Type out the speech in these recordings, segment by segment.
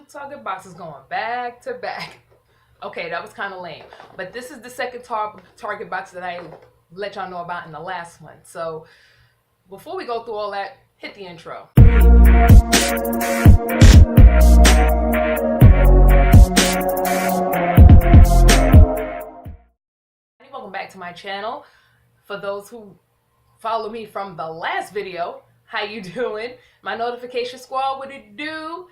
Target boxes going back to back. Okay, that was kind of lame. But this is the second Target box that I let y'all know about in the last one. So before we go through all that, hit the intro. Welcome back to my channel. For those who follow me from the last video, how you doing? My notification squad, what it do?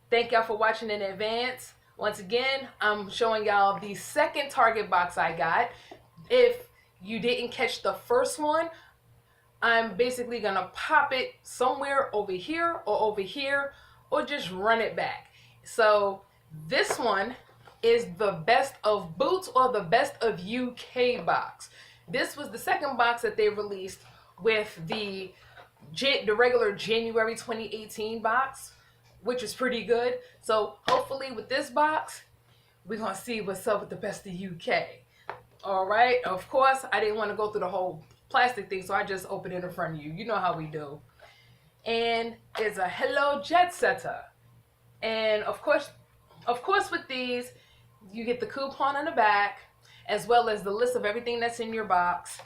Thank y'all for watching in advance. Once again, I'm showing y'all the second Target box I got. If you didn't catch the first one, I'm basically gonna pop it somewhere over here or just run it back. So this one is the best of Boots or the best of UK box. This was the second box that they released with the regular January 2018 box, which is pretty good. So hopefully with this box, we're gonna see what's up with the best of UK. All right, of course, I didn't want to go through the whole plastic thing, so I just opened it in front of you. You know how we do. And it's a Hello Jet Setter. And of course with these, you get the coupon on the back, as well as the list of everything that's in your box.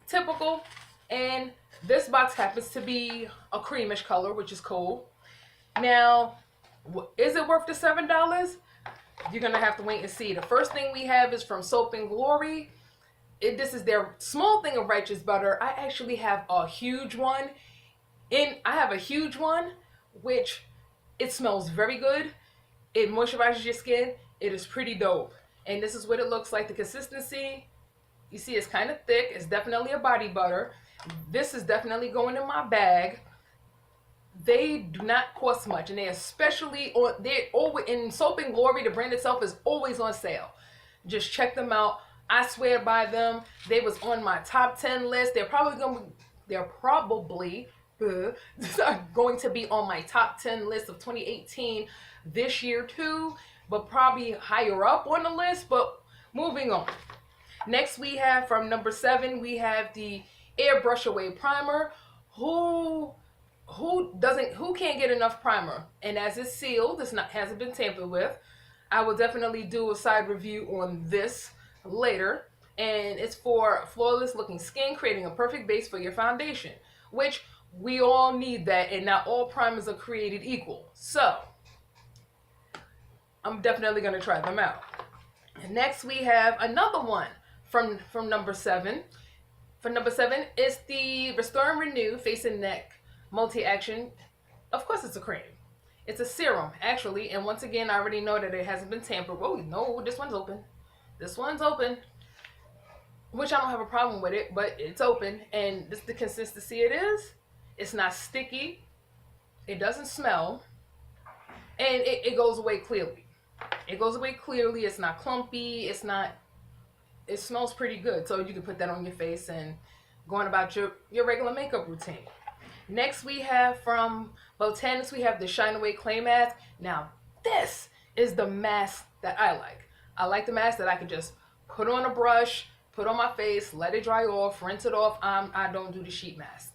Typical. And this box happens to be a creamish color, which is cool. Now, is it worth the $7? You're going to have to wait and see. The first thing we have is from Soap and Glory. This is their small thing of righteous butter. I actually have a huge one. I have a huge one, which it smells very good. It moisturizes your skin. It is pretty dope. And this is what it looks like. The consistency, you see, it's kind of thick. It's definitely a body butter. This is definitely going in my bag. They do not cost much, and they're in Soap and Glory. The brand itself is always on sale. Just check them out. I swear by them. They was on my top 10 list. They're probably going to be on my top 10 list of 2018 this year too, but probably higher up on the list. But moving on. Next we have from number 7, we have the Airbrush Away Primer. Who can't get enough primer? And as it's sealed, hasn't been tampered with. I will definitely do a side review on this later. And it's for flawless looking skin, creating a perfect base for your foundation, which we all need that, and not all primers are created equal. So I'm definitely going to try them out. And next we have another one from number 7. For number 7 is the Restore and Renew Face and Neck Multi-Action. Of course it's a cream. It's a serum, actually. And once again, I already know that it hasn't been tampered. Oh, no, this one's open. This one's open. Which I don't have a problem with it, but it's open. And this is the consistency it is. It's not sticky. It doesn't smell. And it goes away clearly. It goes away clearly. It's not clumpy. It smells pretty good. So you can put that on your face and going about your regular makeup routine. Next we have from Botanix, we have the Shine Away Clay Mask. Now this is the mask that I like. I like the mask that I can just put on a brush, put on my face, let it dry off, rinse it off. I don't do the sheet mask.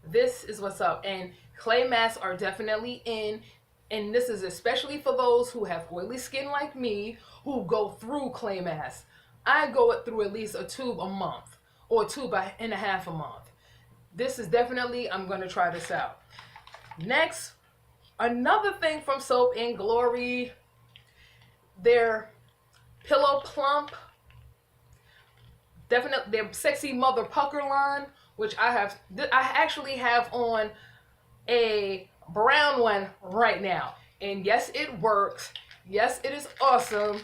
This is what's up. And clay masks are definitely in. And this is especially for those who have oily skin like me, who go through clay masks. I go through at least a tube a month or a tube and a half a month. This is definitely, I'm going to try this out. Next, another thing from Soap and Glory, their Pillow Plump, definitely their Sexy Mother Pucker line, which I actually have on a brown one right now. And yes, it works. Yes, it is awesome.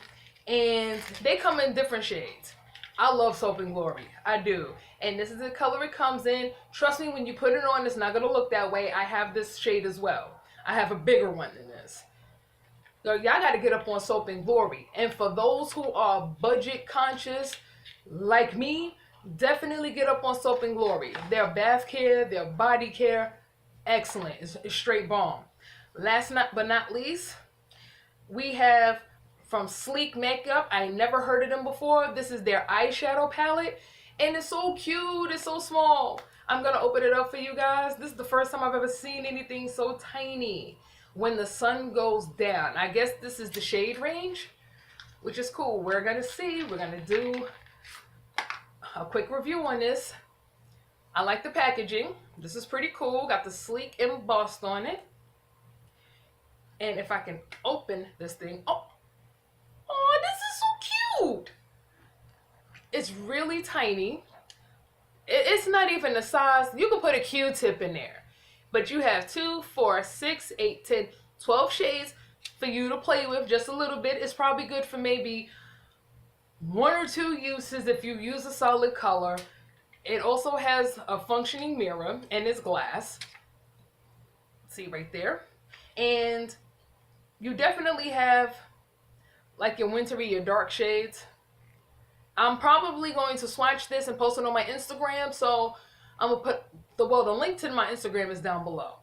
And they come in different shades. I love Soap and Glory. I do. And this is the color it comes in. Trust me, when you put it on, it's not going to look that way. I have this shade as well. I have a bigger one than this. So y'all got to get up on Soap and Glory. And for those who are budget conscious like me, definitely get up on Soap and Glory. Their bath care, their body care, excellent. It's straight bomb. Last but not least, we have from Sleek Makeup. I never heard of them before. This is their eyeshadow palette. And it's so cute. It's so small. I'm going to open it up for you guys. This is the first time I've ever seen anything so tiny. when the sun goes down. I guess this is the shade range, which is cool. We're gonna see. We're gonna do a quick review on this. I like the packaging. This is pretty cool. Got the sleek embossed on it. And if I can open this thing, oh, this is so cute. It's really tiny. It's not even the size. You can put a Q-tip in there. But you have 2, 4, 6, 8, 10, 12 shades for you to play with just a little bit. It's probably good for maybe 1 or 2 uses if you use a solid color. It also has a functioning mirror and it's glass. See right there. And you definitely have like your wintry, your dark shades. I'm probably going to swatch this and post it on my Instagram. So I'm going to put the link to my Instagram is down below.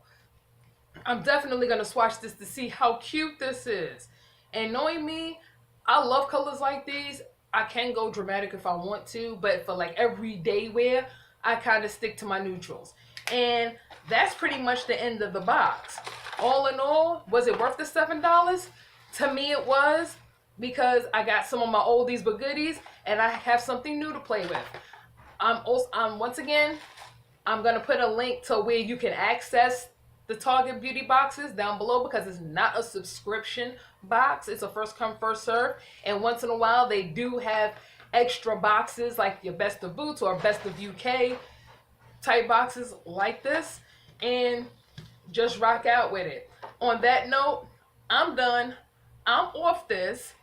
I'm definitely going to swatch this to see how cute this is. And knowing me, I love colors like these. I can go dramatic if I want to, but for like everyday wear, I kind of stick to my neutrals. And that's pretty much the end of the box. All in all, was it worth the $7? To me it was, because I got some of my oldies but goodies and I have something new to play with. Once again, I'm going to put a link to where you can access the Target beauty boxes down below, because it's not a subscription box. It's a first come first serve, and once in a while they do have extra boxes like your best of Boots or best of UK type boxes like this, and just rock out with it. On that note, I'm done. I'm off this.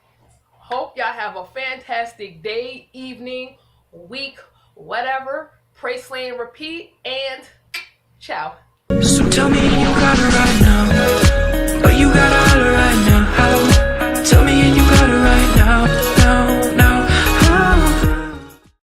Hope y'all have a fantastic day, evening, week, whatever. Pray, slay, and repeat, and ciao. So tell me you got it right now.